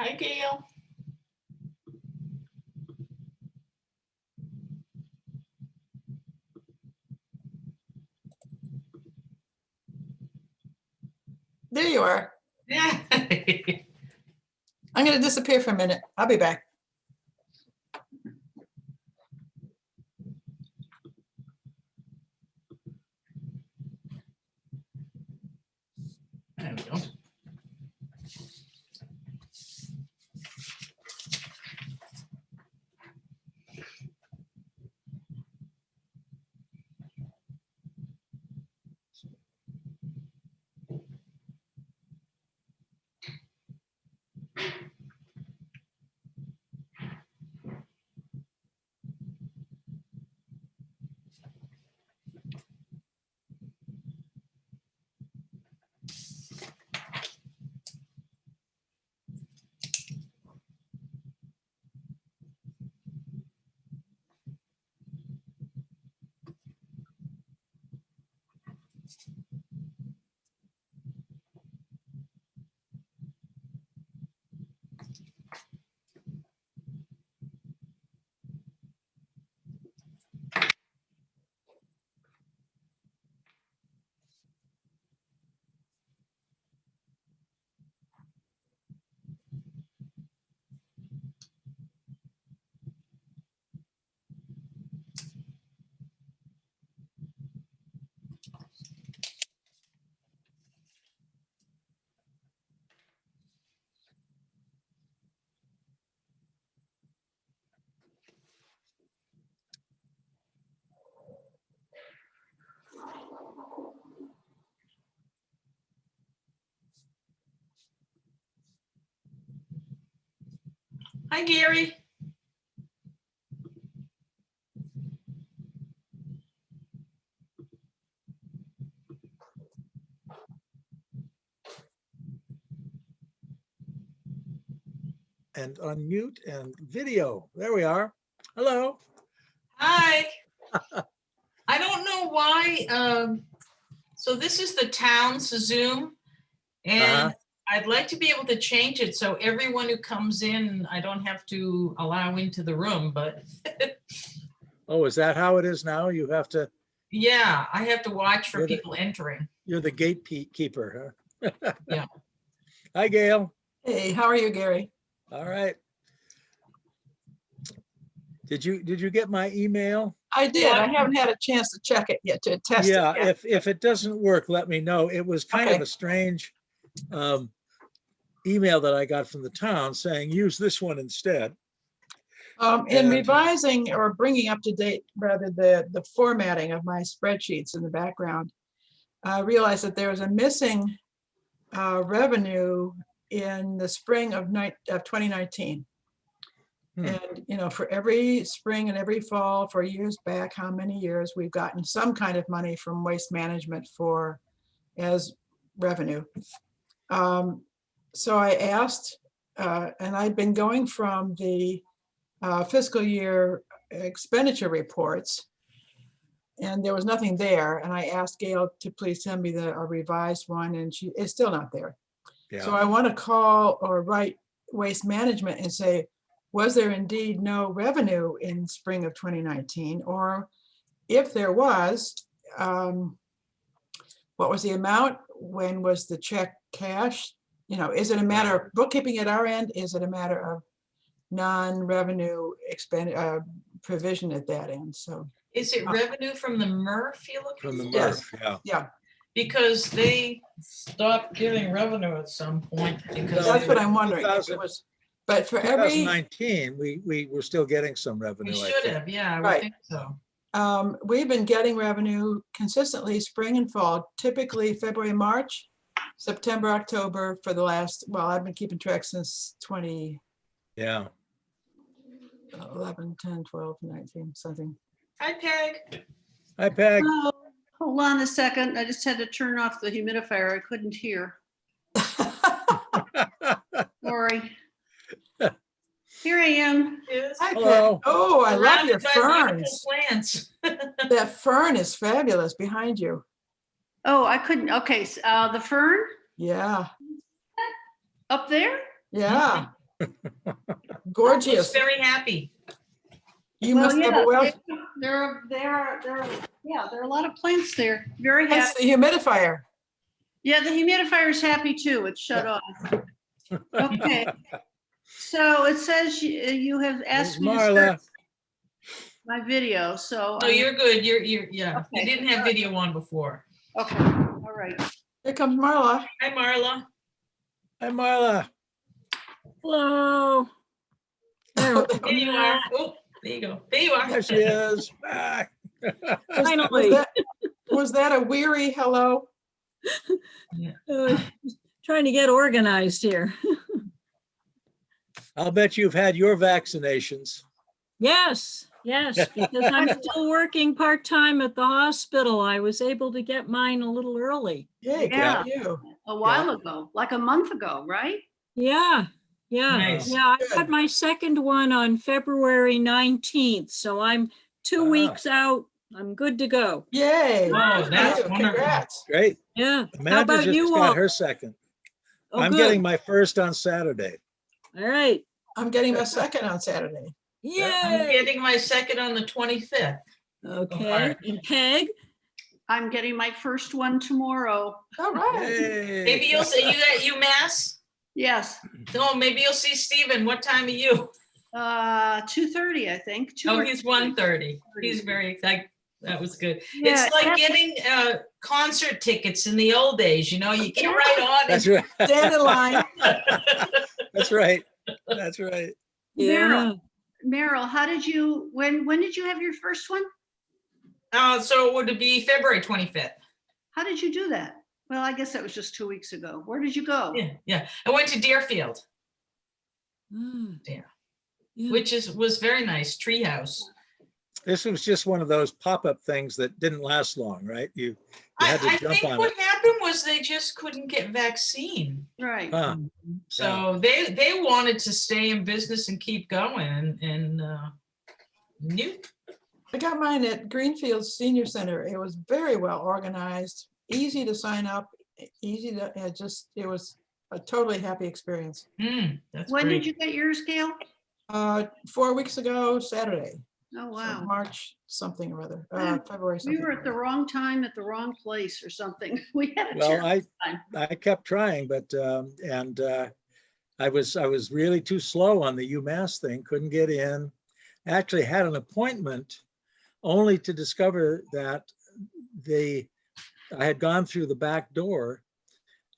Hi, Gail. There you are. Yeah. I'm going to disappear for a minute. I'll be back. There we go. Hi, Gary. And unmute and video. There we are. Hello. Hi. I don't know why. So this is the town's Zoom, and I'd like to be able to change it so everyone who comes in, I don't have to allow into the room, but Oh, is that how it is now? You have to, yeah, I have to watch for You're the- people entering. you're the gatekeeper, huh? Yeah. Hi, Gail. Hey, how are you, Gary? All right. Did you get my email? I did. I haven't had a chance to check it yet, to test it Yeah, yet. if it doesn't work, let me know. It was kind of Okay. a strange email that I got from the town saying, use this one instead. In And- revising or bringing up to date, rather, the formatting of my spreadsheets in the background, I realized that there was a missing revenue in the spring of 2019. And, you know, for every spring and every fall for years back, how many years we've gotten some kind of money from waste management as revenue. So I asked, and I'd been going from the fiscal year expenditure reports, and there was nothing there. And I asked Gail to please send me a revised one, and she is still not there. Yeah. So I want to call or write Waste Management and say, was there indeed no revenue in spring of 2019? Or if there was, what was the amount? When was the check cashed? You know, is it a matter of bookkeeping at our end? Is it a matter of non-revenue provision at that end? So, Is it revenue from the MRF you're looking From the for? Yes. MRF, yeah. yeah, Because they stopped giving revenue at some point. Because that's they- what I'm wondering. If 2000 it was, but for every, 2019, we were still getting some we revenue. I should think. have, yeah, I would Right. think so. we've been getting revenue consistently spring and fall, typically February, March, September, October for the last, well, I've been keeping track since 2011, Yeah. 10, 12, 19, something. Hi, Peg. Hi, Peg. Oh, hold on a second. I just had to turn off the humidifier. I couldn't hear. Sorry. Here I am. Yes. Hi, Peg. Hello. Oh, I love your Surrounded by beautiful ferns. plants. That fern is fabulous behind you. Oh, I couldn't. Okay, the fern Yeah, up there? yeah. Gorgeous. Very happy. You must have a well. There are a lot of plants there. Very That's happy. the humidifier. Yeah, the humidifier's happy too. It's shut off. Okay. So it says you have asked me to start Marla. my video, so. No, you're good. You're, yeah. You Okay. didn't have video on before. Okay, all right. Here comes Marla. Hi, Marla. Hi, Marla. Hello. There we There you are. Oh, there you go. There you are. There she is. Ah. Finally. Was that a weary hello? Trying to get organized here. I'll bet you've had your vaccinations. Yes, because I'm still working part-time at the hospital. I was able to get mine a little early. Yay, good Yeah. for you. A while ago, like a month ago, right? Yeah. Nice. I Good. got my second one on February 19th, so I'm 2 Wow. weeks out. I'm good to go. Yay. Oh, Good for that's you. wonderful. Congrats. Great. Yeah. How Amanda about just you got all? her second. Oh, I'm good. getting my first on Saturday. All right. I'm getting my second on Saturday. I'm Yay. getting my second on the 25th. Okay. And Peg? I'm getting my first one tomorrow. All right. Hey. Maybe you'll see, you got UMass? Yes, No, maybe you'll see Stephen. What time are you? 2:30, I think. 2 Oh, or he's 3. 1:30. He's very excited. That was good. Yeah, It's like that's- getting concert tickets in the old days, you know, you get right on. That's right. Stand in line. That's right. That's right. Yeah. Meryl, when did you have your first one? So it would be February 25th. How did you do that? Well, I guess that was just 2 weeks ago. Where did you go? Yeah. I went to Deerfield, Mm. Yeah. Yeah. which was very nice, treehouse. This was just one of those pop-up things that didn't last long, right? You I had to jump think on what it. happened was they just couldn't get vaccine. Right. Huh. So they wanted to stay in business and keep going and nope. I got mine at Greenfield Senior Center. It was very well organized, easy to sign up, easy to, it was a totally happy experience. That's When great. did you get yours, Gail? 4 weeks ago, Saturday. Oh, So wow. March something or other, February We something. were at the wrong time at the wrong place or something. We had a Well, terrible time. I kept trying, but, I was really too slow on the UMass thing, couldn't get in. Actually had an appointment only to discover that I had gone through the back door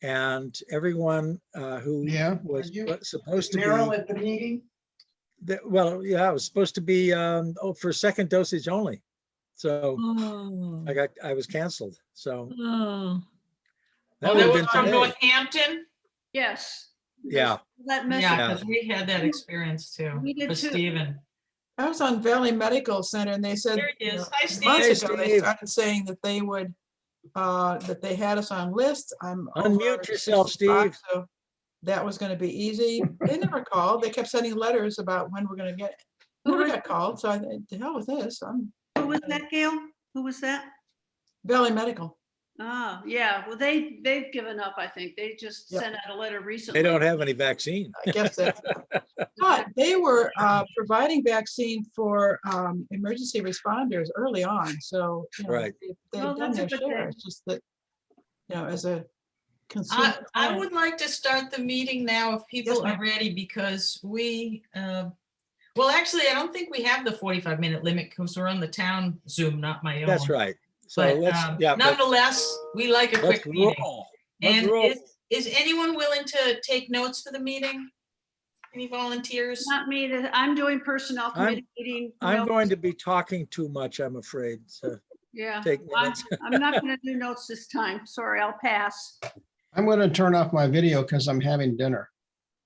and everyone who was supposed to be. At the meeting? Well, yeah, it was supposed to be for second dosage only. So Oh. I was canceled. So Oh. that Oh, would that have was been from today. Northampton? Yes. Yeah. That message. Yeah, because we had that experience too We did for too. Stephen. I was on Valley Medical Center and they said, There it is. Hi, Steve. months Hey, ago, they Steve. started saying that they would, that they had us on list. I'm Unmute over yourself, 65, Steve. So that was gonna be easy. They never called. They kept sending letters about when we're gonna get it. Never got called, so I thought, to hell with this. I'm Who was that, Gail? Who was that? Valley Medical. Oh, yeah. Well, they've given up, I think. They just Yep. sent out a letter recently. They don't have any vaccine. I guess that's. But they were providing vaccine for emergency responders early on, so, you know, Right. they've Well, done that's a their good share. thing. It's just that, you know, as a consumer. I client, would like to start the meeting now if people ma'am. are ready because well, actually, I don't think we have the 45-minute limit because we're on the town Zoom, not my own. That's right. So But but nonetheless, we like a let's quick meeting. roll. Let's And roll. is anyone willing to take notes for the meeting? Any volunteers? Not me. I'm doing personnel I'm- committee meeting. I'm notes. going to be talking too much, I'm afraid, to Yeah. take I'm minutes. I'm not going to do notes this time. Sorry, I'll pass. I'm going to turn off my video because I'm having dinner.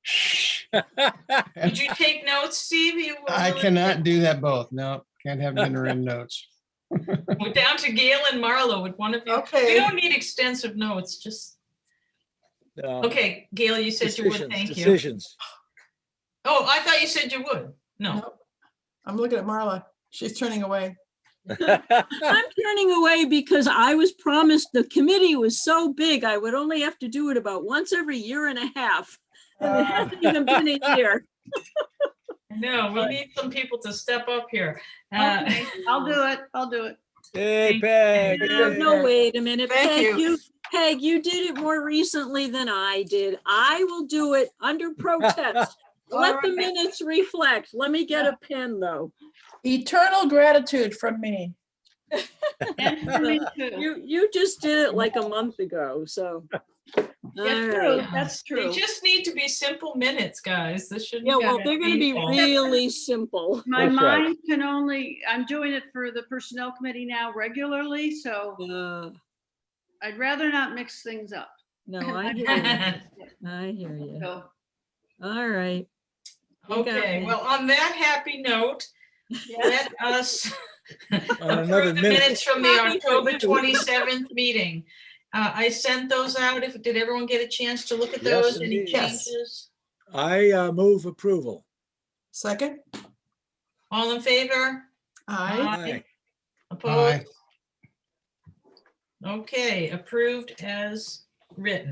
Shh. Did you take notes, Steve? I cannot do that both. No, can't have dinner and notes. We're down to Gail and Marlo with one of you. Okay. We don't need extensive notes, just, okay, Gail, you said you would, Decisions, thank you. decisions. Oh, I thought you said you would. No. Nope. I'm looking at Marla. She's turning away. I'm turning away because I was promised the committee was so big, I would only have to do it about once every year and a half. And it hasn't even been a year. No, we need some people to step up here. Okay, I'll do it. I'll do it. Hey, Peg. Yeah. Yay. No, wait a minute. Thank you. Peg, you did it more recently than I did. I will do it under protest. Let the All right. minutes reflect. Let me get a pen, though. Eternal gratitude from me. And for me too. You just did it like a month ago, so. Yeah, All true. right. That's They true. just need to be simple minutes, guys. This shouldn't. Yeah, well, be they're gonna be painful. really simple. My That's right. mind can only, I'm doing it for the personnel committee now regularly, so I'd rather not mix things up. No, I hear you. I hear you. So, All right. You got Okay, me. well, on that happy note, yes, let us On another approve the minute. minutes from the Happy for October you. 27th meeting. I sent those out. Did everyone get a chance to look at Yes, those? Any indeed. Yes. changes? I move approval. Second? All in favor? Aye. Aye. Opposed? Okay, approved as written.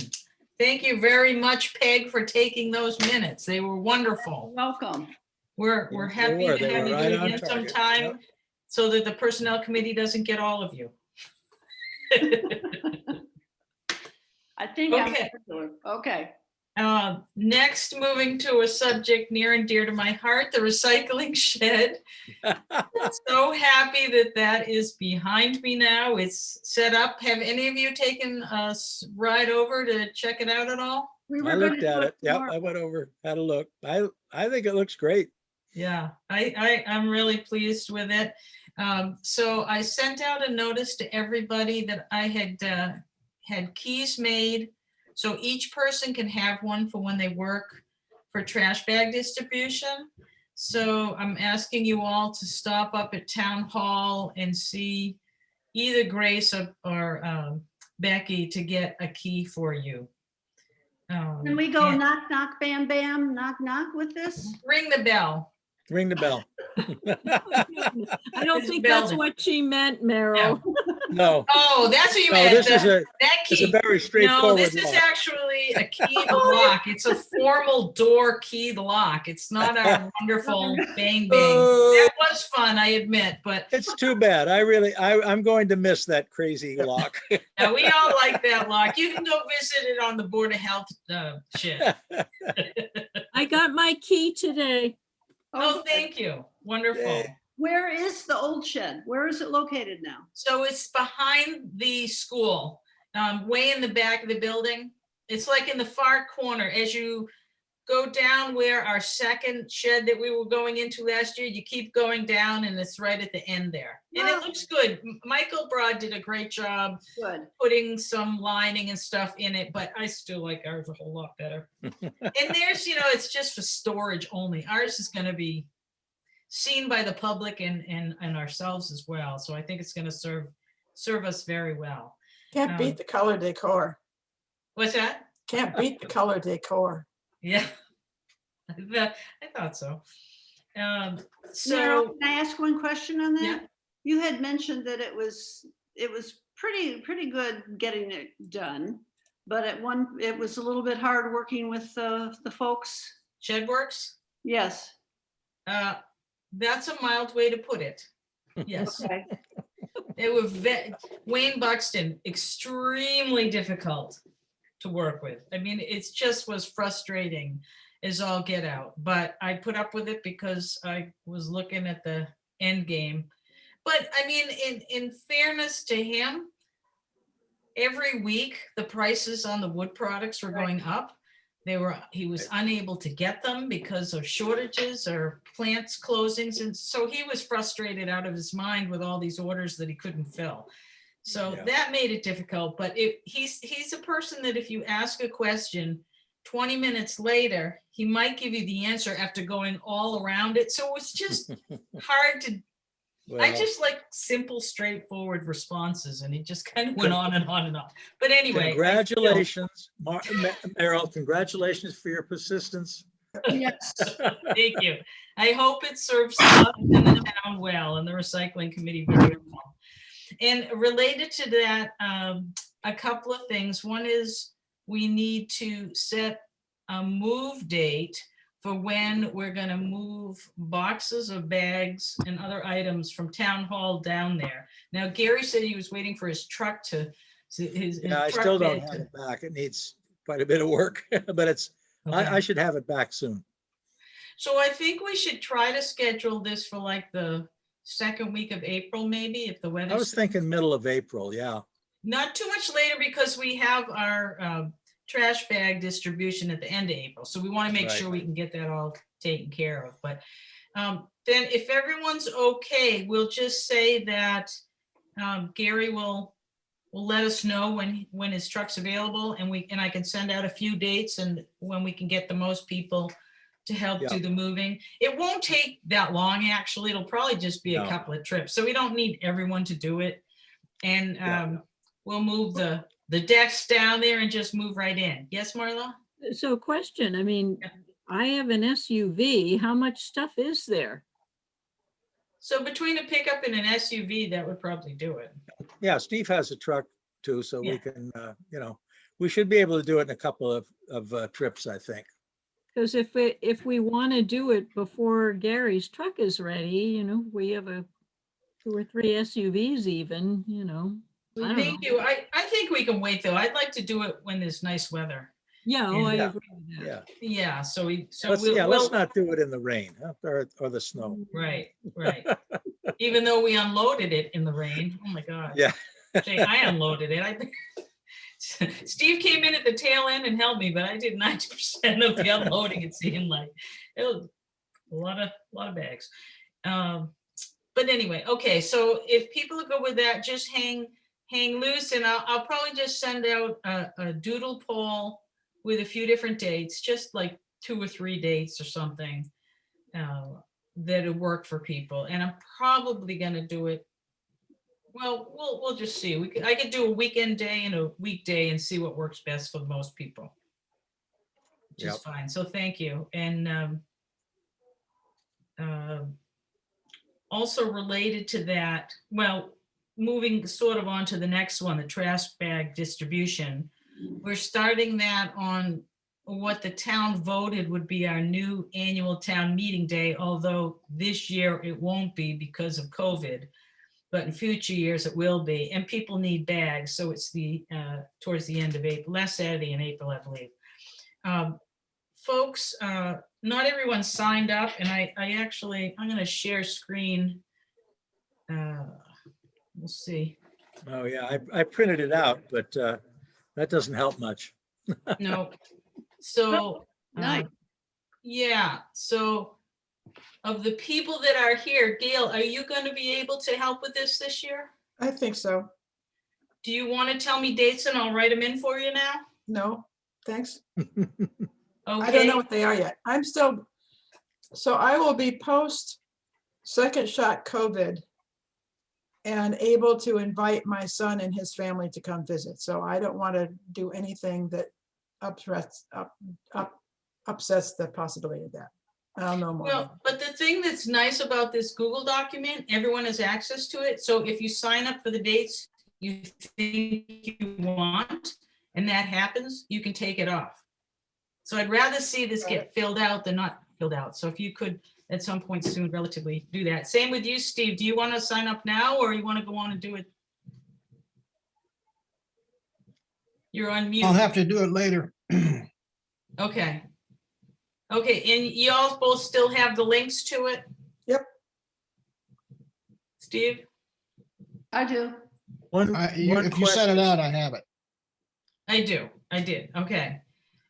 Thank you very much, Peg, for taking those minutes. They were wonderful. welcome. We're Yes, they happy were. to They have were you do right it on again target. sometime Yep. so that the personnel committee doesn't get all of you. I think I'm Okay. popular. Okay. Next, moving to a subject near and dear to my heart, the recycling shed. So happy that that is behind me now. It's set up. Have any of you taken a ride over to check it out at all? We I were looked gonna at do it. Yep, tomorrow. I went over, had a look. I think it looks great. Yeah, I'm really pleased with it. So I sent out a notice to everybody that I had keys made. So each person can have one for when they work for trash bag distribution. So I'm asking you all to stop up at Town Hall and see either Grace or Becky to get a key for you. Can we go and knock, knock, bam, bam, knock, knock with this? Ring the bell. Ring the bell. I don't It's think that's building. what she meant, Meryl. No, Oh, that's what you no, meant. this is That it's a key. very No, straightforward this is lock. actually a keyed lock. It's a formal door keyed lock. It's not our wonderful bang bang. That was fun, I admit, but It's too bad. I'm going to miss that crazy lock. we all like that lock. You can go visit it on the Board of Health shed. I got my key today. Oh, thank you. Wonderful. Yay. Where is the old shed? Where is it located now? So it's behind the school, way in the back of the building. It's like in the far corner as you go down where our second shed that we were going into last year, you keep going down and it's right at the end there. And it looks good. Michael Broad did a great job Good. putting some lining and stuff in it, but I still like ours a whole lot better. And there's, it's just for storage only. Ours is going to be seen by the public and ourselves as well. So I think it's going to serve us very well. Can't beat the color decor. What's that? Can't beat the color decor. Yeah, I thought so. Meryl, So can I ask one question on that? Yeah. You had mentioned that it was pretty good getting it done, but it was a little bit hard working with the folks. Shedworks, Yes. that's a mild way to put it. Yes, Okay. they were Wayne Buxton, extremely difficult to work with. I mean, it just was frustrating as all get out, but I put up with it because I was looking at the end game. But I mean, in fairness to him, every week the prices on the wood products were going up. He was unable to get them because of shortages or plants closings. And so he was frustrated out of his mind with all these orders that he couldn't fill. So Yeah. that made it difficult, but he's a person that if you ask a question, 20 minutes later, he might give you the answer after going all around it. So it was just hard to, I Well, just like simple, straightforward responses, and he just kind of went on and on and on. But anyway. congratulations, Meryl, congratulations for your persistence. Yes. Thank you. I hope it serves us and the town well and the recycling committee very well. And related to that, a couple of things. One is we need to set a move date for when we're gonna move boxes of bags and other items from town hall down there. Now, Gary said he was waiting for his truck to, his Yeah, I truck still don't bed have to. it back. It needs quite a bit of work, but I Okay. should have it back soon. So I think we should try to schedule this for like the second week of April, maybe, if the I weather's. was thinking middle of April, yeah. Not too much later, because we have our trash bag distribution at the end of April. So we want to make Right. sure we can get that all taken care of. But then if everyone's okay, we'll just say that Gary will let us know when his truck's available, and I can send out a few dates and when we can get the most people to help Yeah. do the moving. It won't take that long, actually. It'll probably just be a No. couple of trips. So we don't need everyone to do it. And Yeah. we'll move the decks down there and just move right in. Yes, Marla? So question, I mean, Yeah. I have an SUV. How much stuff is there? So between a pickup and an SUV, that would probably do it. Yeah, Steve has a truck too, so Yeah. we can, we should be able to do it in a couple of trips, I think. Because if we want to do it before Gary's truck is ready, we have 2 or 3 SUVs even, I don't Thank know. you. I think we can wait, though. I'd like to do it when there's nice weather. Yeah, oh, I Yeah. agree with that. Yeah, Yeah, so let's we'll, not do it in the rain, huh, or the snow. right. Even though we unloaded it in the rain. Oh, my God. Yeah. Say, I unloaded it. I think Steve came in at the tail end and helped me, but I did 90% of the unloading, it seemed like. It was a lot of bags. But anyway, okay, so if people are good with that, just hang loose, and I'll probably just send out a doodle poll with a few different dates, just like 2 or 3 dates or something that'll work for people. And I'm probably gonna do it. Well, we'll just see. I could do a weekend day and a weekday and see what works best for most people. Which is Yep. fine. So thank you. And also related to that, well, moving sort of on to the next one, the trash bag distribution. We're starting that on what the town voted would be our new annual town meeting day, although this year it won't be because of COVID. But in future years it will be, and people need bags, so it's towards the end of April, last Saturday in April, I believe. Folks, not everyone signed up, and I'm going to share screen. We'll see. Oh, yeah, I printed it out, but that doesn't help much. No, so Nice. yeah, so of the people that are here, Gail, are you going to be able to help with this year? I think so. Do you want to tell me dates and I'll write them in for you now? No, thanks. Okay. I don't know what they are yet. So I will be post second shot COVID and able to invite my son and his family to come visit. So I don't want to do anything that upsets the possibility of that. I'll know more. Well, but the thing that's nice about this Google document, everyone has access to it. So if you sign up for the dates you think you want, and that happens, you can take it off. So I'd rather see this get filled out than not filled out. So if you could at some point soon relatively do that. Same with you, Steve. Do you want to sign up now or you want to go on and do it? You're on mute. I'll have to do it later. Okay. Okay, and you all both still have the links to it? Yep. Steve? I do. One If you question. send it out, I have it. I did, okay.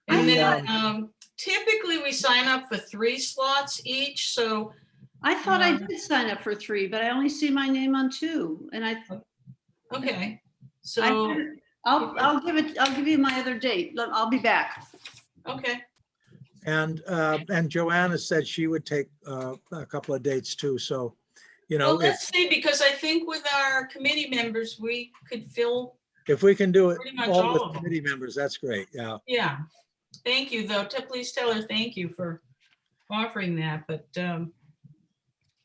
And then typically we sign up for 3 slots each, so, I thought I did sign up for 3, but I only see my name on 2, and okay. So, I'll give you my other date. Look, I'll be back. okay, And Joanna said she would take a couple of dates too, so, well, if let's see, because I think with our committee members, we could fill, we can do it Pretty much all all with of them. committee members, that's great, yeah. yeah. Thank you, though. Please tell her thank you for offering that, but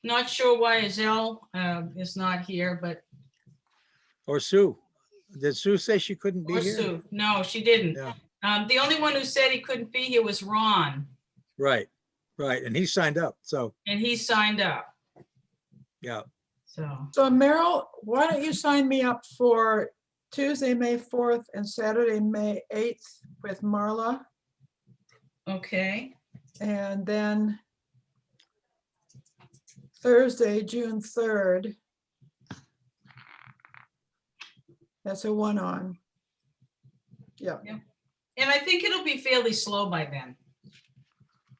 not sure why Azelle is not here, but, Or Sue. Did Sue say she couldn't be or here? Sue. No, she didn't. Yeah. The only one who said he couldn't be here was Ron, Right, right. And he signed up. So, and he signed up, yeah. so. So Meryl, why don't you sign me up for Tuesday, May 4th and Saturday, May 8th with Marla? Okay, And then Thursday, June 3rd. That's a one-on. Yeah, and I think it'll be fairly slow by then,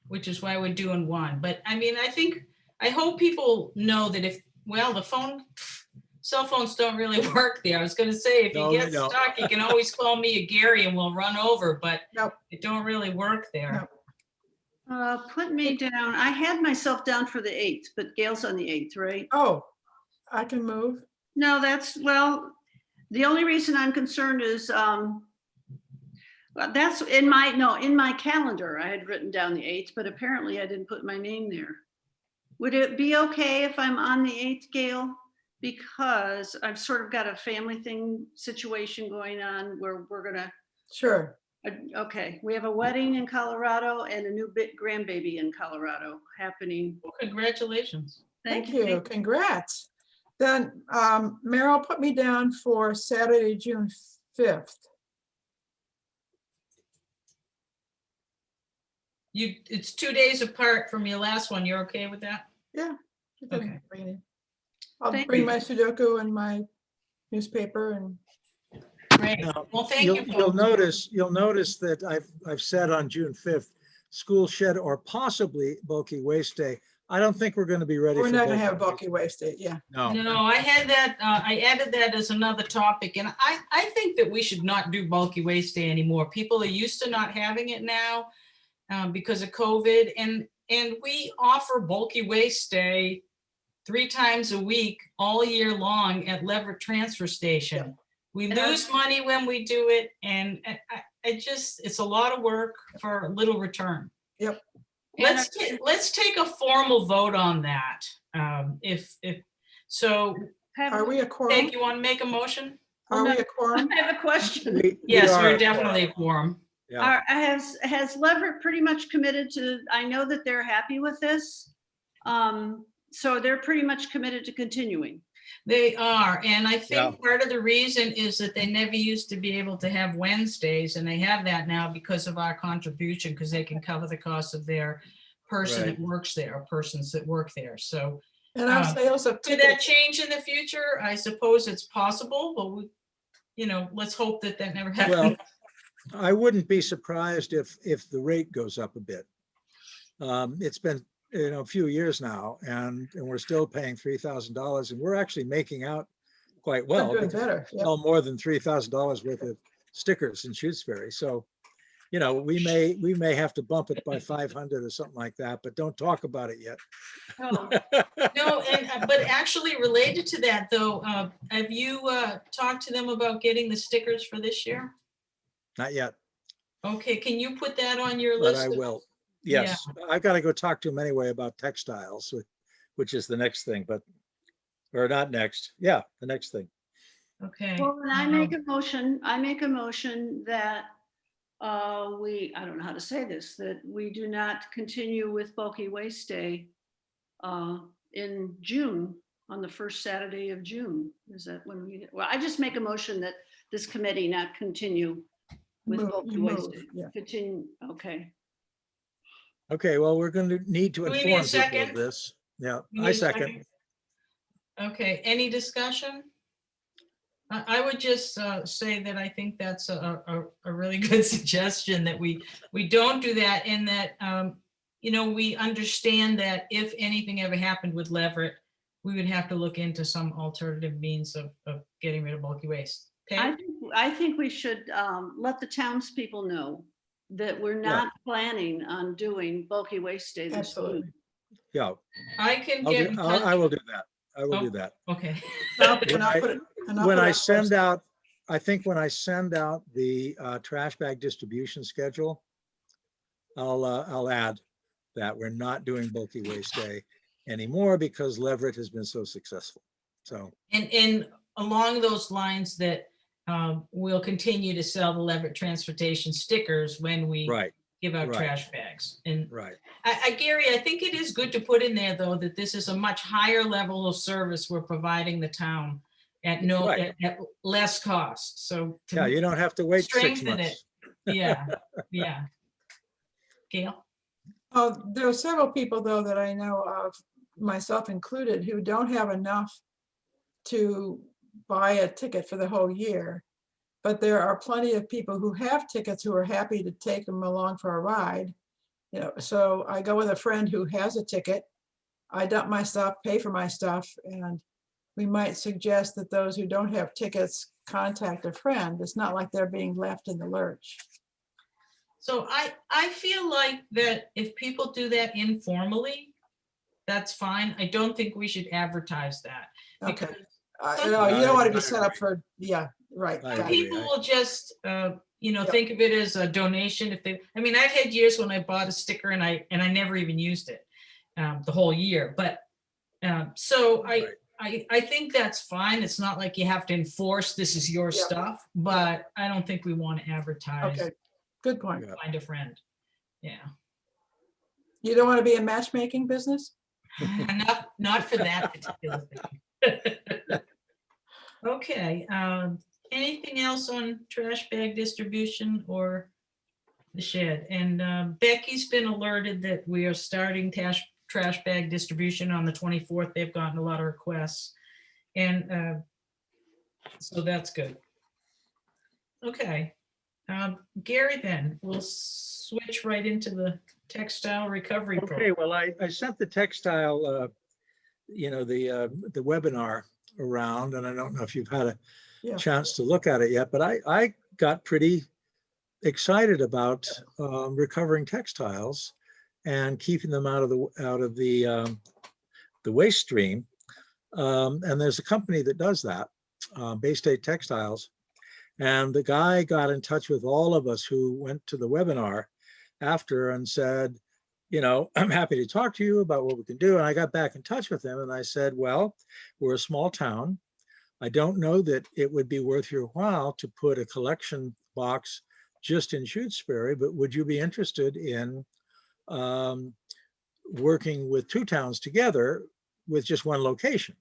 which is why we're doing one. But I mean, I hope people know that cell phones don't really work there. I was gonna say, if you No, they get don't. stuck, you can always call me or Gary and we'll run over, but Nope. it don't really work there. Nope. Put me down. I had myself down for the 8th, but Gail's on the 8th, right? Oh, I can move. No, well, the only reason I'm concerned is, well, that's in my calendar, I had written down the 8th, but apparently I didn't put my name there. Would it be okay if I'm on the 8th, Gail? Because I've sort of got a family situation going on where we're gonna, Sure. okay, we have a wedding in Colorado and a new grandbaby in Colorado happening. Well, congratulations. Thank you. Congrats. Then Meryl, put me down for Saturday, June 5th. It's 2 days apart from your last one. You're okay with that? Yeah. Okay. I'll Thank bring you. my Sudoku and my newspaper and Great. Now, Well, thank you. You'll folks. notice that I've said on June 5th, school shed or possibly bulky waste day. I don't think we're going to be ready. we're for not gonna bulky have waste. bulky waste day. Yeah. No, No, I had that, I added that as another topic, and I think that we should not do bulky waste day anymore. People are used to not having it now because of COVID, and we offer bulky waste day 3 times a week, all year long at Leverett Transfer Station. We And I- lose money when we do it, and it's a lot of work for little return. Yep. Let's take a formal vote on that. If so, Are we a quorum? Peg, you want to make a motion? Are we a quorum? I have a question. we Yes, are- we're definitely a quorum. Yeah. Has Leverett pretty much committed to, I know that they're happy with this. So they're pretty much committed to continuing. They are, and I Yeah. think part of the reason is that they never used to be able to have Wednesdays, and they have that now because of our contribution, because they can cover the cost of their person that works there, or persons that work there. So And our sales of could that tickets. change in the future? I suppose it's possible, but let's hope that never happens. I wouldn't be surprised if the rate goes up a bit. It's been, a few years now, and we're still paying $3,000, and we're actually making out quite We're well. doing because better. we Yep. sell more than $3,000 worth of stickers in Shutesbury. So, we may have to bump it by 500 or something like that, but don't talk about it yet. Oh, No, but actually related to that though, have you talked to them about getting the stickers for this year? Not yet, Okay, can you put that on your but list? I will. Yes, I've got to go talk to him anyway about textiles, which is the next thing, or not next. Yeah, the next thing. Okay. well, then I make a motion that I don't know how to say this, that we do not continue with bulky waste day in June, on the first Saturday of June. Is that when I just make a motion that this committee not continue with Move, bulky you waste move, day. yeah. Continue, okay. Okay, well, we're going to need to Do we need a inform people second? of this. Yeah, We need I a second. Okay, any discussion? I would just say that I think that's a really good suggestion, that we don't do that, and that, we understand that if anything ever happened with Leverett, we would have to look into some alternative means of getting rid of bulky waste. I Okay, think, I think we should let the townspeople know that we're not planning on doing bulky waste day this Absolutely. June. Yeah, I can get in touch. I will do that. I will Oh. do that. Okay. And I'll put it- and I'll When put it I on send website. out, I think when I send out the trash bag distribution schedule, I'll add that we're not doing bulky waste day anymore because Leverett has been so successful. So, And along those lines, that we'll continue to sell the Leverett Transportation stickers when we Right, give out right. trash bags. And right. Gary, I think it is good to put in there, though, that this is a much higher level of service we're providing the town at Right. at less cost. So Yeah, you don't have to wait 6 strengthen it. months. Yeah, yeah. Gail? Oh, there are several people, though, that I know of, myself included, who don't have enough to buy a ticket for the whole year. But there are plenty of people who have tickets who are happy to take them along for a ride. You know, so I go with a friend who has a ticket. I dump my stuff, pay for my stuff, and we might suggest that those who don't have tickets contact a friend. It's not like they're being left in the lurch. So I feel like that if people do that informally, that's fine. I don't think we should advertise that. Okay. Because No, you don't want to be I set up agree. for, yeah, right. I some got it. agree. people will just, you know, Yep. think of it as a donation if they, I mean, I've had years when I bought a sticker and I never even used it the whole year. But so Right. I think that's fine. It's not like you have to enforce this is your Yep. stuff, but I don't think we want to advertise, Okay, good point. Yeah. find a friend. Yeah. You don't want to be in matchmaking business? Not for that particular thing. Okay, anything else on trash bag distribution or the shed? And Becky's been alerted that we are starting trash bag distribution on the 24th. They've gotten a lot of requests. And so that's good. Okay. Gary, then we'll switch right into the textile recovery Okay, program. well, I sent the textile, the webinar around, and I don't know if you've had a Yeah. chance to look at it yet, but I got pretty excited about recovering textiles and keeping them out of the waste stream. And there's a company that does that, Bay State Textiles. And the guy got in touch with all of us who went to the webinar after and said, you know, I'm happy to talk to you about what we can do. And I got back in touch with him and I said, well, we're a small town. I don't know that it would be worth your while to put a collection box just in Shutesbury, but would you be interested in working with two towns together with just one location?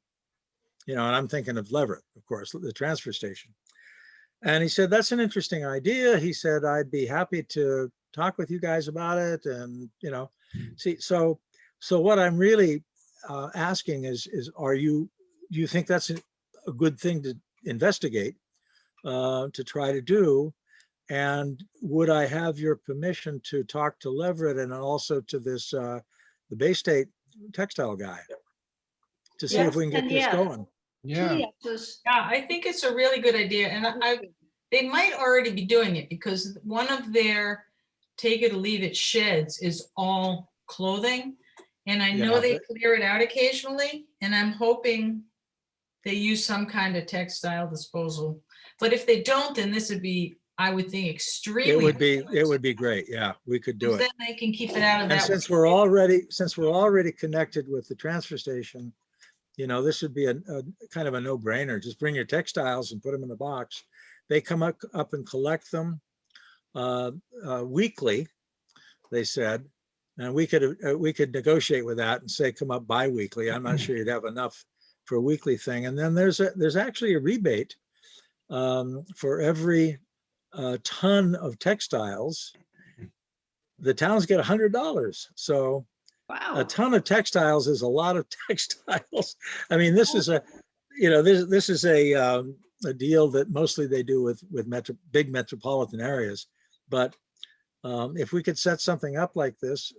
You know, and I'm thinking of Leverett, of course, the transfer station. And he said, that's an interesting idea. He said, I'd be happy to talk with you guys about it. And, you know, see, so what I'm really asking is do you think that's a good thing to investigate, to try to do? And would I have your permission to talk to Leverett and also to this, the Bay State textile guy to see if we can get and this yes. going? Yeah, Two yeses. Yeah, I think it's a really good idea. And they might already be doing it because one of their take it or leave it sheds is all clothing. And I know Yeah, they but- clear it out occasionally, and I'm hoping they use some kind of textile disposal. But if they don't, then this would be, I would think, extremely. It would be great. Yeah, we could do because it. then they can keep it out of And that. since we're already connected with the transfer station, you know, this would be a kind of a no-brainer. Just bring your textiles and put them in the box. They come up and collect them weekly, they said, and we could negotiate with that and say come up bi-weekly. I'm not sure you'd have enough for a weekly thing. And then there's actually a rebate for every ton of textiles. The towns get $100. So a Wow. ton of textiles is a lot of textiles. I mean, this is this is a deal that mostly they do with big metropolitan areas. But if we could set something up like this,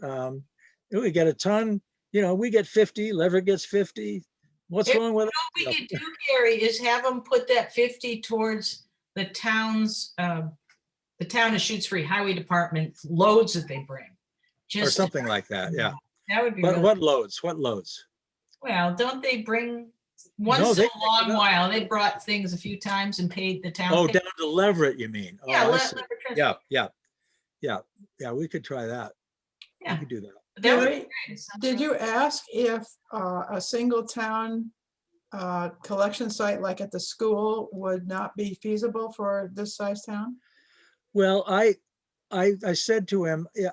we get a ton. You know, we get 50. Leverett gets 50. What's wrong with it? What we could do, Gary, is have them put that 50 towards the town's, the town of Shutesbury Highway Department loads that they bring. Or something like that. Yeah. That would be But really, what loads? What loads? well, don't they bring, No, once they in a pick it long up. while, they brought things a few times and paid the town. Oh, paid- down to Leverett, you mean? Oh, Yeah, I let- see. let her transfer. Yeah. We could try that. We Yeah. could do that. That would be Gary, great. It sounds did like- you ask if a single town collection site like at the school would not be feasible for this size town? Well, I said to him, yeah,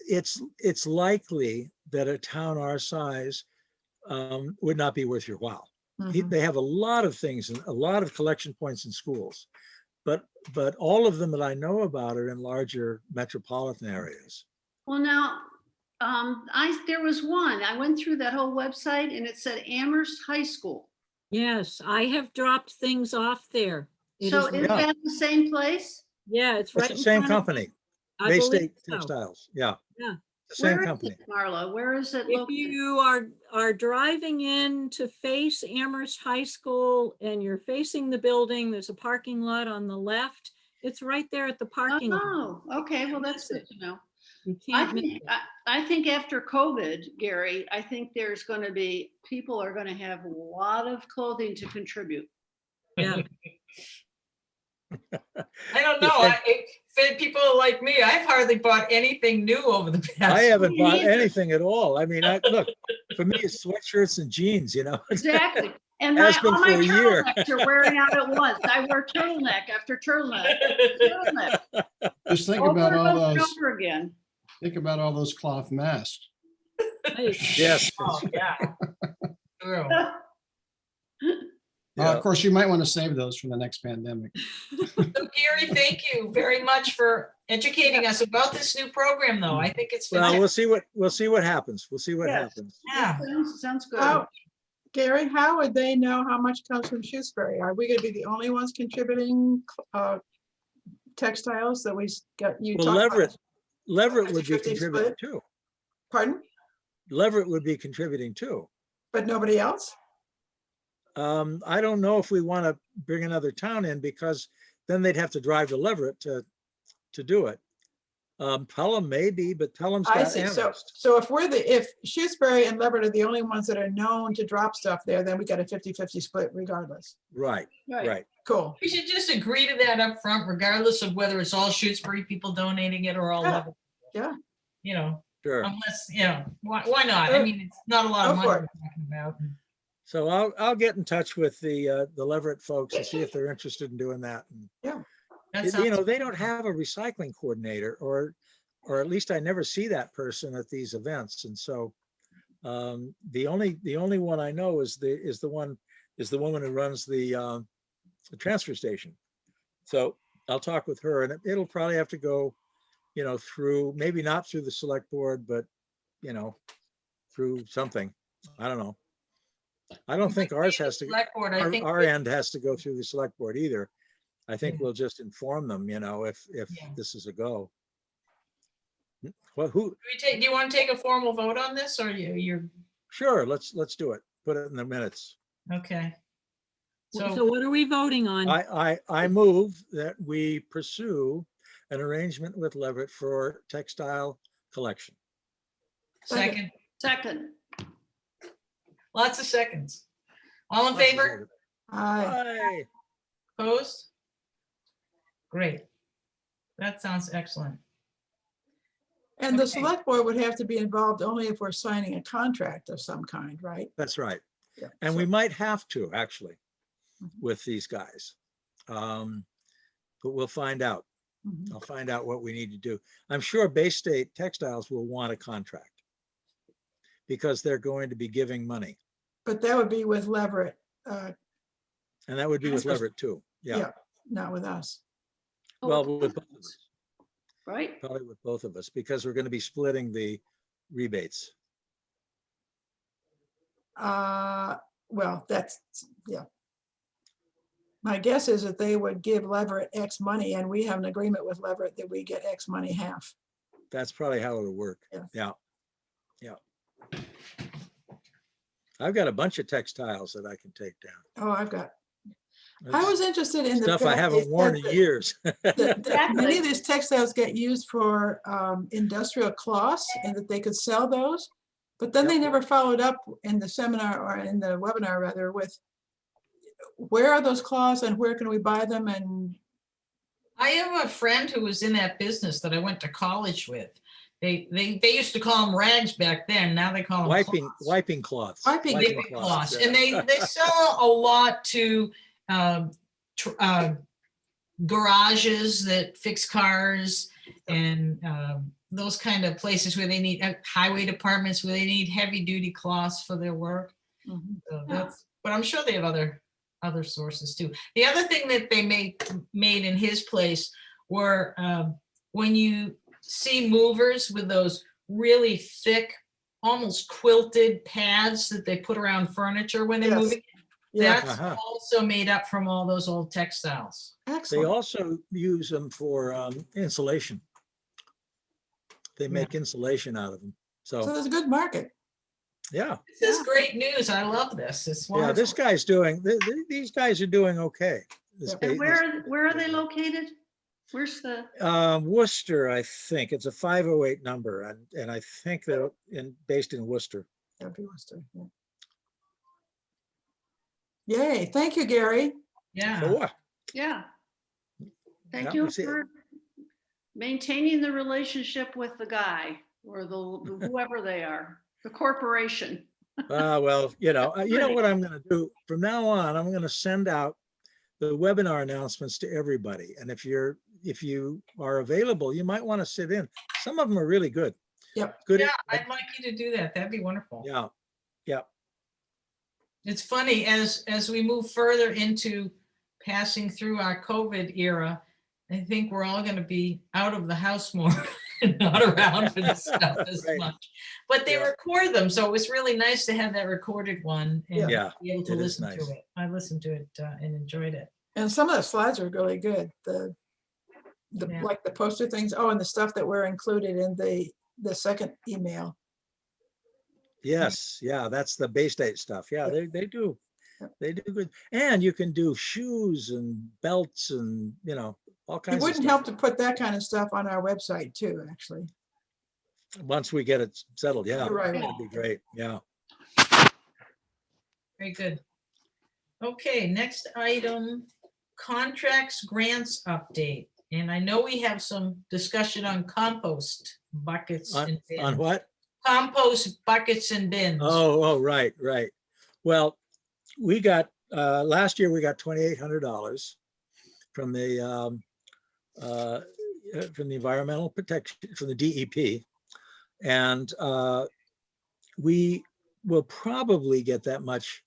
it's likely that a town our size would not be worth your while. Mhm. They have a lot of things and a lot of collection points in schools, but all of them that I know about are in larger metropolitan areas. Well, now, there was one, I went through that whole website and it said Amherst High School. Yes, I have dropped things off there. It So is, is Yeah. that the same place? yeah, it's It's right the in same front of- company, I Bay believe State so. Textiles. Yeah. Yeah. The same Where is company. it, Marla? Where is it If located? you are driving in to face Amherst High School and you're facing the building, there's a parking lot on the left. It's right there at the parking lot. Oh, okay, well, that's miss good to know. You I can't miss think, it. I think after COVID, Gary, I think there's going to be, people are going to have a lot of clothing to contribute. Yeah. I don't know. For people like me, I've hardly bought anything new over the past. I haven't Me bought neither. anything at all. I mean, look, for me, it's sweatshirts and jeans, you know. Exactly. And Has been all my for a year. turtlenecks are wearing out at once. I wear turtleneck after turtleneck. Turtleneck. Just think Over about and all over and those, over again. think about all those cloth masks. Yes. Oh, yeah. True. Yeah. Of course, you might want to save those for the next pandemic. So Gary, thank you very much for educating us about this new program, though. I think it's Well, fantastic. we'll see what happens. We'll see what Yes. happens. Yeah. Sounds good. How, Gary, how would they know how much comes from Shutesbury? Are we gonna be the only ones contributing textiles that we got? You Well, talked about? Leverett would be 50-50 contributing split? too. Pardon? Leverett would be contributing too. But nobody else? I don't know if we want to bring another town in because then they'd have to drive to Leverett to do it. Pelham maybe, but Pelham's I got see. So, Amherst. so if Shutesbury and Leverett are the only ones that are known to drop stuff there, then we got a 50-50 split regardless. Right, right. Cool. We should just agree to that up front, regardless of whether it's all Shutesbury people donating it or all Yeah. Level. Yeah. You know, Sure. unless, you know, why not? I mean, it's not a lot of Go money for we're it. talking about. So I'll get in touch with the Leverett folks and see if they're interested in doing that. And, That you sounds, know, they don't have a recycling coordinator, or at least I never see that person at these events. And so the only one I know is the woman who runs the transfer station. So I'll talk with her, and it'll probably have to go, you know, through, maybe not through the select board, but, you know, through something. I don't know. I don't think ours has to, select board, I think. our end has to go through the select board either. I think Yeah. we'll just inform them, you know, if Yeah. this is a go. Well, Do you want to take a formal vote on this, or you're, sure, let's do it. Put it in the minutes. okay? So So, what are we voting on? I move that we pursue an arrangement with Leverett for textile collection. second, Second. lots of seconds. All in favor? Aye. Opposed? Great. That sounds excellent. And the Okay. select board would have to be involved only if we're signing a contract of some kind, right? That's right. Yeah. And we might have to actually Mhm. with these guys. But we'll find out. Mhm. I'll find out what we need to do. I'm sure Bay State Textiles will want a contract because they're going to be giving money. But that would be with Leverett, And that would be with Leverett too. Yeah. yeah, not with us. Well, with both of us, Right? probably with both of us, because we're going to be splitting the rebates. Well, that's, yeah. My guess is that they would give Leverett X money and we have an agreement with Leverett that we get X money half. That's probably how it'll work. Yeah. Yeah. Yeah. I've got a bunch of textiles that I can take down. Oh, I That's was interested in the. stuff I fact haven't they worn said in years. that many of these textiles get used for industrial cloths and that they could sell those. But then they Yep. never followed up in the seminar or in the webinar rather with where are those cloths and where can we buy them? And I have a friend who was in that business that I went to college with. They used to call them rags back then. Now they call them Wiping cloths. Wiping cloths. yeah. And they sell a lot to garages that fix cars and those kind of places where they need highway departments where they need heavy duty cloths for their work. Mhm. So but I'm sure they have other sources too. The other thing that they made in his place were when you see movers with those really thick, almost quilted pads that they put around furniture when they're Yes. moving. Yeah, That's also made up from all those old textiles. They excellent. also use them for insulation. They make insulation out of them. So So, there's a good market. yeah, This is great news. I love this. It's yeah, wonderful. this guy's doing, these guys are doing okay. Yep. And where are they located? Where's the, Worcester, I think. It's a 508 number, and I think they're based in Worcester. That'd be Worcester, yeah. Yay, thank you, Gary. Yeah. So what? yeah. Thank Yeah, you we see it. for maintaining the relationship with the guy or the whoever they are, the corporation. Well, you know what I'm going to do from now on. I'm going to send out the webinar announcements to everybody. And if you are available, you might want to sit in. Some of them are really good. Yep. Good. Yeah, I'd like you to do that. That'd be wonderful. Yeah. Yeah. It's funny, as we move further into passing through our COVID era, I think we're all going to be out of the house more and not around for this stuff as Right. much. But they Yeah. record them, so it was really nice to have that recorded one and Yeah, be able to it is listen to nice. it. I listened to it and enjoyed it. And some of the slides are really good. Yeah. Like the poster things. Oh, and the stuff that were included in the second email. Yes. Yeah. That's the Bay State stuff. Yeah. Yeah. They do. Yep. They do good. And you can do shoes and belts and, all It kinds of wouldn't stuff. help to put that kind of stuff on our website too, actually. Once we get it settled. Yeah. You're right. That'd be great. Yeah. Very good. Okay, next item, contracts grants update. And I know we have some discussion on compost buckets and bins. On what? Compost buckets and bins. Oh, right. Well, we got, last year we got $2,800 from the environmental protection, from the DEP. And we will probably get that much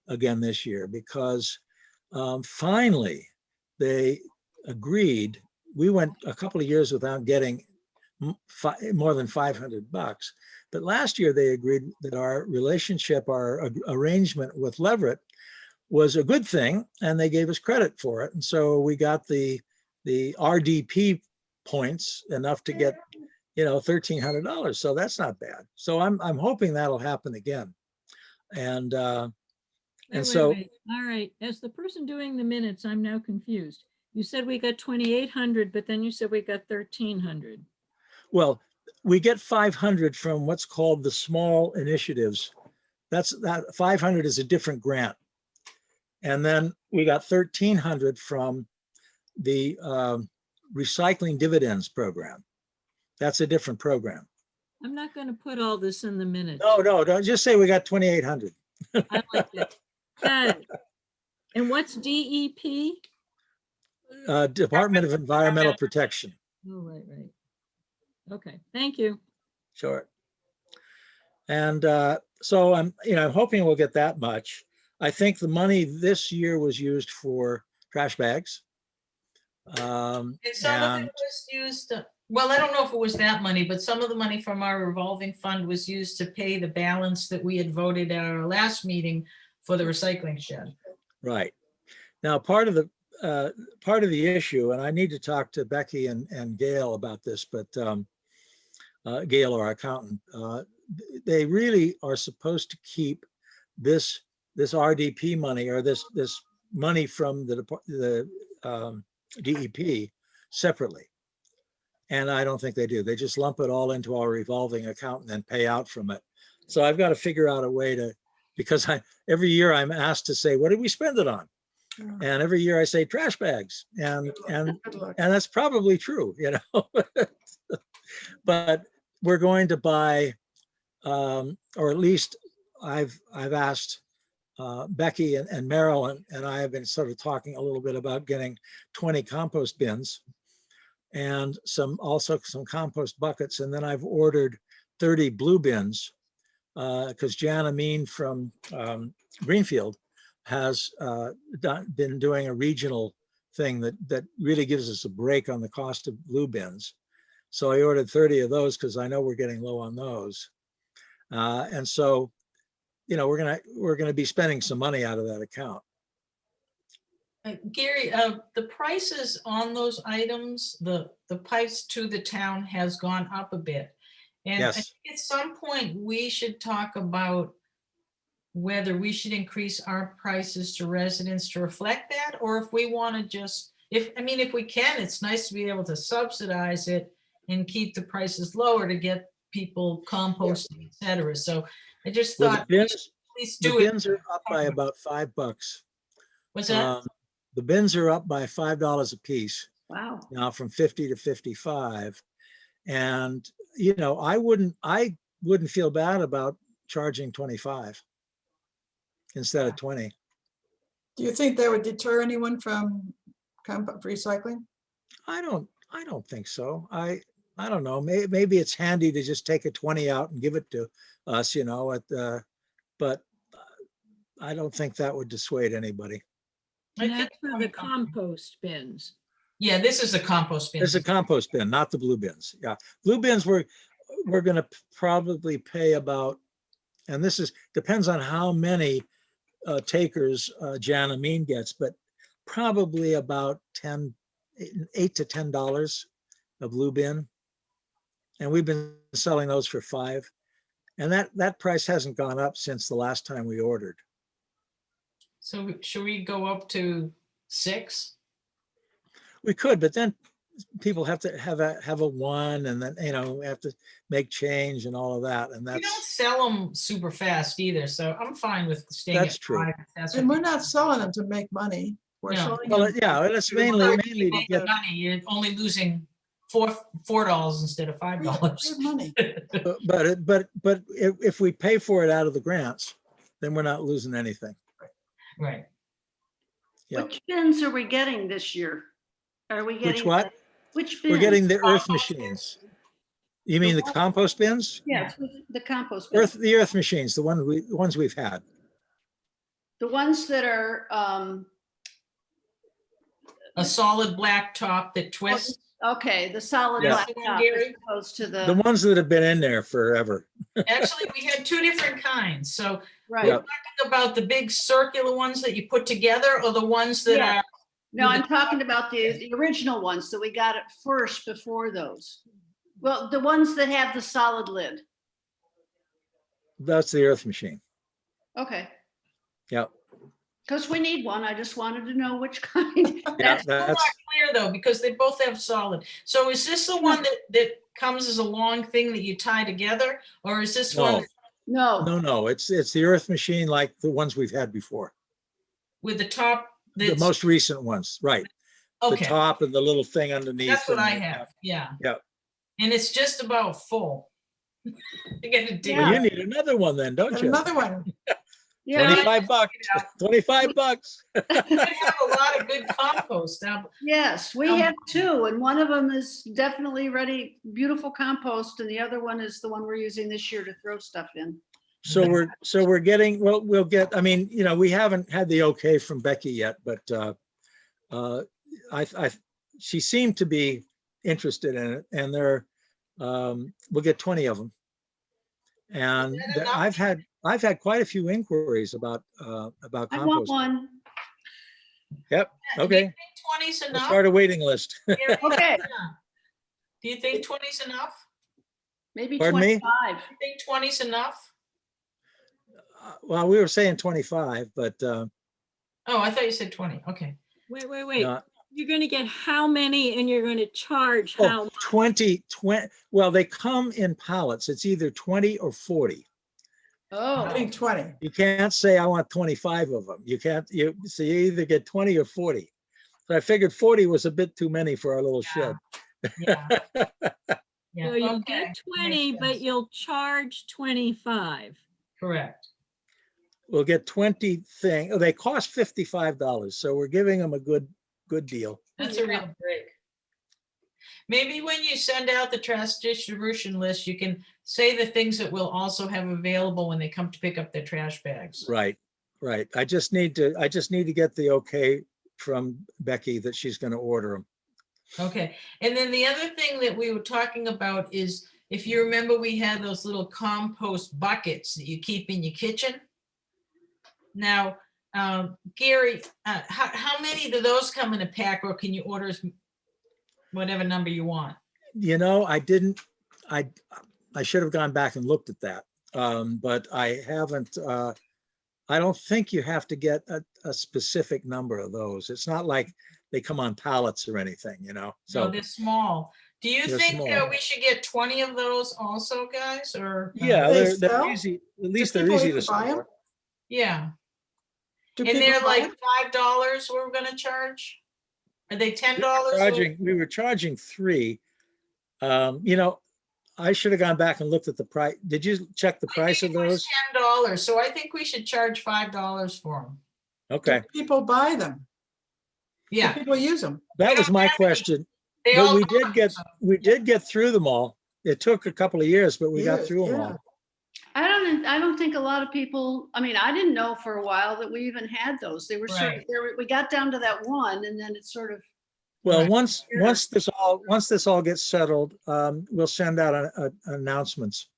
again this year because finally they agreed. We went a couple of years without getting more than $500, but last year they agreed that our relationship, our arrangement with Leverett was a good thing, and they gave us credit for it. And so we got the RDP points enough to get $1,300. So that's not bad. So I'm hoping that'll happen again. And so Wait. All right, as the person doing the minutes, I'm now confused. You said we got 2,800, but then you said we got 1,300. well, we get 500 from what's called the small initiatives. That 500 is a different grant. And then we got 1,300 from the recycling dividends program. That's a different program. I'm not going to put all this in the minutes. No, don't just say we got 2,800. I like that. Got it. And what's DEP? Department of Environmental Protection. Oh, right. Okay, thank you. Sure. And so I'm hoping we'll get that much. I think the money this year was used for trash bags. And some of it was used, well, I don't know if it was that money, but some of the money from our revolving fund was used to pay the balance that we had voted at our last meeting for the recycling shed. Right. Now, part of the issue, and I need to talk to Becky and Gail about this, but Gail, our accountant, they really are supposed to keep this RDP money or this money from the DEP separately. And I don't think they do. They just lump it all into our revolving account and then pay out from it. So I've got to figure out a way to, because every year I'm asked to say, what did we spend it on? And every year I say trash bags, and Good luck. that's probably true, but we're going to buy, or at least I've asked Becky and Marilyn and I have been sort of talking a little bit about getting 20 compost bins and also some compost buckets. And then I've ordered 30 blue bins because Jan Amin from Greenfield has been doing a regional thing that really gives us a break on the cost of blue bins. So I ordered 30 of those because I know we're getting low on those. And so, you know, we're gonna be spending some money out of that account. Gary, the prices on those items, the pipes to the town has gone up a bit. And I Yes. think at some point, we should talk about whether we should increase our prices to residents to reflect that, or if we want to just, if we can, it's nice to be able to subsidize it and keep the prices lower to get people composting, et cetera. So I just Well, thought, the please do it. bins are up by about $5. What's that? The bins are up by $5 a piece Wow. now, from 50 to 55. And, you know, I wouldn't feel bad about charging 25 instead of 20. Do you think that would deter anyone from recycling? I don't think so. I don't know. Maybe it's handy to just take a 20 out and give it to us, you know, but I don't think that would dissuade anybody. And that's for the compost bins. Yeah, this is a compost bin. It's a compost bin, not the blue bins. Yeah, blue bins we're going to probably pay about, and this depends on how many takers Jan Amin gets, but probably about $8 to $10 a blue bin, and we've been selling those for $5, and that price hasn't gone up since the last time we ordered. So should we go up to 6? We could, but then people have to have a one, and then, you know, we have to make change and all of that, and We don't that's sell them super fast either, so I'm fine with staying That's at true. 5. That's And what we're not selling them to make money. We're No. selling well, them. yeah, and it's mainly You're to making get, money. You're only losing $4 instead of We have $5. money. but if we pay for it out of the grants, then we're not losing anything. Right. Yeah. Which bins are we getting this year? Are we getting? Which what? Which We're bins? getting the earth Compost machines. You mean the compost bins? Yes, the compost bins. The earth machines, the ones we've had. The ones that are, A solid black top that twists. okay, the solid Yeah. black top as Gary? opposed to The the, ones that have been in there forever. Actually, we had 2 different kinds. So we're right. Yeah. talking about the big circular ones that you put together, or the ones that Yeah. are, No, I'm talking about the original ones that we got at first before those. Well, the ones that have the solid lid. That's the earth machine. Okay, Yeah. because we need one. I just wanted to know which kind. Yeah, that's still not clear though, because they both have solid. So is this the one that comes as a long thing that you tie together, or is this one No, No, it's the earth machine like the ones we've had before. with the top? The That's most recent ones, right? The okay. top and the little thing underneath. That's what and I the- have. Yeah. Yeah. And it's just about full. I gotta dig Well, it you up. need another one then, don't And you? another one. yeah, 25 bucks, 25 bucks. We have a lot of good compost now. yes, we have 2, and one of them is definitely ready, beautiful compost, and the other one is the one we're using this year to throw stuff in. So we're getting, well, we'll get, I mean, you know, we haven't had the okay from Becky yet, but she seemed to be interested in it, and we'll get 20 of them. And Is that enough? I've had quite a few inquiries about I want compost. one. Yep, Do you okay. think 20's We'll enough? start a waiting list. Gary? Okay, Do you think 20's enough? maybe Pardon me? 25. Do you think 20's enough? Well, we were saying 25, but Oh, I thought you said 20. Okay. Wait. uh, You're gonna get how many and you're gonna charge how? 20, well, they come in pallets. It's either 20 or 40. I Oh, think 20. You can't say I want 25 of them. You can't, so you either get 20 or 40. So I figured 40 was a bit too many for our little shed. Yeah. Yeah. you'll Okay, get 20, makes but sense. you'll charge 25. Correct. We'll get 20 thing. Oh, they cost $55. So we're giving them a good deal. That's a real break. Maybe when you send out the trash distribution list, you can say the things that we'll also have available when they come to pick up their trash bags. Right, right. I just need to get the okay from Becky that she's going to order them. Okay, and then the other thing that we were talking about is, if you remember, we had those little compost buckets that you keep in your kitchen. Now, Gary, how many do those come in a pack, or can you order whatever number you want? You know, I didn't, I should have gone back and looked at that. But I haven't, I don't think you have to get a specific number of those. It's not like they come on pallets or anything, you know, So so. they're small. Do you They're think small. we should get 20 of those also, guys, or? Yeah, They they're sell? easy, at Do least they're people easy even to buy 'em? store. Yeah, Do and people they're buy like 'em? $5 we're gonna charge? Are they $10? We were charging 3. You know, I should have gone back and looked at the price. Did you check the price of those? $10, so I think we should charge $5 for them. Okay, Do people buy them? Do Yeah, people use them? that was don't my have any. question. they But all. we did get through them all. It took a couple of years, but we got Years, through them yeah. all. I don't think a lot of people, I mean, I didn't know for a while that we even had those. They were sort of, Right. we got down to that one and then it's sort of, Well, Right. once this all gets settled, we'll send out announcements,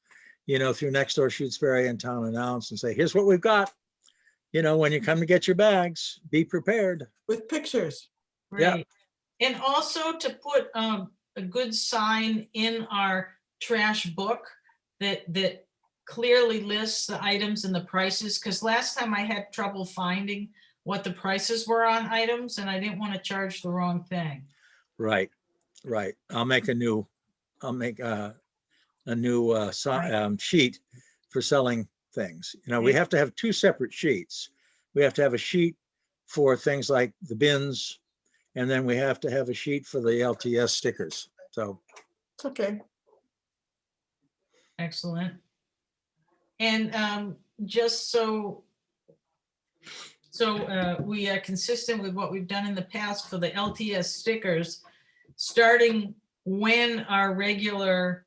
you know, through Nextdoor Shutesbury and Town Announce and say, here's what we've got. You know, when you come to get your bags, be prepared. With pictures. Yeah. Right. And also to put a good sign in our trash book that clearly lists the items and the prices, because last time I had trouble finding what the prices were on items, and I didn't want to charge the wrong thing. Right, right. I'll make a new sheet for selling things. You know, we have to have 2 separate sheets. We have to have a sheet for things like the bins, and then we have to have a sheet for the LTS stickers. So, It's okay. Excellent. And just so we are consistent with what we've done in the past for the LTS stickers, starting when our regular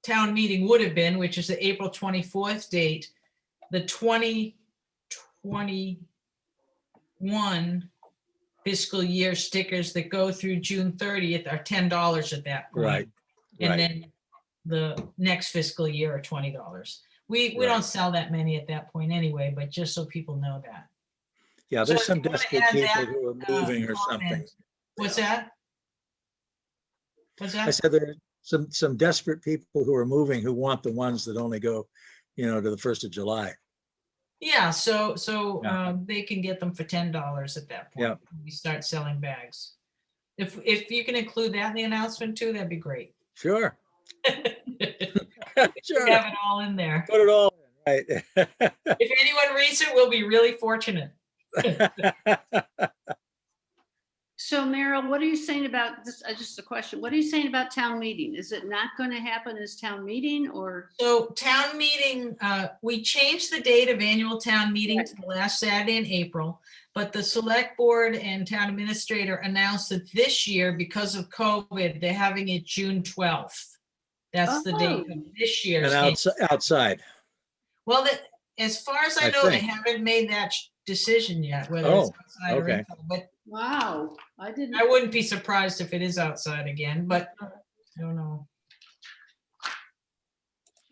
town meeting would have been, which is the April 24th date, the 2021 fiscal year stickers that go through June 30th are $10 at that point. right, And right. then the next fiscal year are $20. We Right. don't sell that many at that point anyway, but just so people know that. Yeah, So there's if some you wanna desperate add people that, who are moving or something. comment. What's that? What's I that? said there are some desperate people who are moving who want the ones that only go, you know, to the 1st of July. Yeah, so Yeah. they can get them for $10 at that point. Yeah. when We start selling bags. If you can include that in the announcement too, that'd be great. Sure. Have Sure. it all in there. Put it all in, right. If anyone reads it, we'll be really fortunate. so Meryl, what are you saying about this? Just a question. What are you saying about town meeting? Is it not going to happen as town meeting or? So town meeting, we changed the date of annual town meeting to the last Saturday in April, but the select board and town administrator announced that this year, because of COVID, they're having it June 12th. That's the date of this year's. And outside. Well, as far as I I know, they think. haven't made that decision yet, whether it's Oh, outside or okay. inside, but Wow, I didn't. I wouldn't be surprised if it is outside again, but I don't know.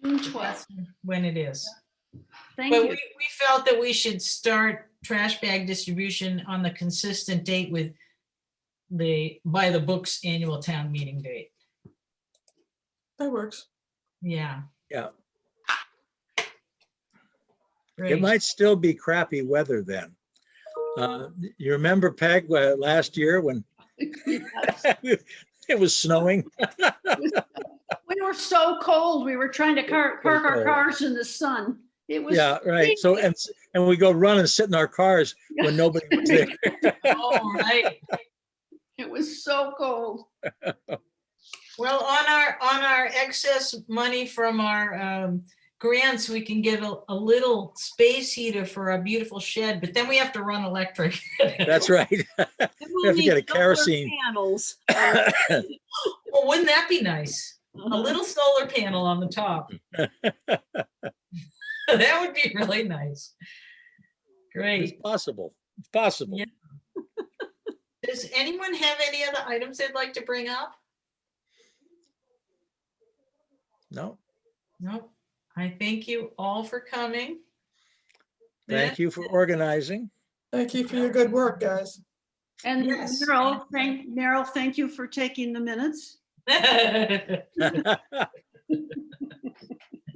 June 12th. When it is. Thank But you. we felt that we should start trash bag distribution on the consistent date with the by the books annual town meeting date. That works. Yeah. Yeah. Great. It might still be crappy weather then. You remember, Peg, last year when it was snowing? We were so cold. We were trying to park our cold. cars in the sun. It was. Yeah, right. So, and we go run and sit in our cars when nobody was there. Oh, right. It was so cold. Well, on our excess money from our grants, we can get a little space heater for our beautiful shed, but then we have to run electric. That's right. And We we'll have to get a need solar kerosene. Panels. Well, wouldn't that be nice? A little solar panel on the top. That would be really nice. It's Great. possible. It's possible. Yeah. Does anyone have any other items they'd like to bring up? No, Nope. I thank you all for coming. thank you for organizing. Thank you for your good work, guys. And Yes. Meryl, thank you for taking the minutes.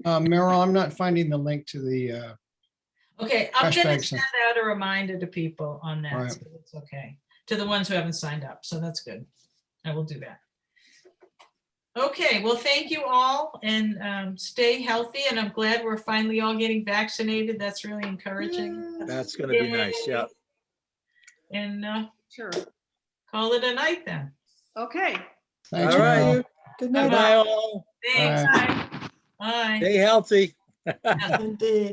Meryl, I'm not finding the link to the, Okay, I'm Trash gonna bags. send out a reminder to people on that, Right. so it's okay. To the ones who haven't signed up, so that's good. I will do that. Okay, well, thank you all and stay healthy, and I'm glad we're finally all getting vaccinated. That's really encouraging. That's gonna be nice, yeah. And Sure. call it a night then. Okay. thanks, All right. Meryl. You. Good night, Bye all. Thanks. Bye. Bye. Stay healthy. Yeah. indeed.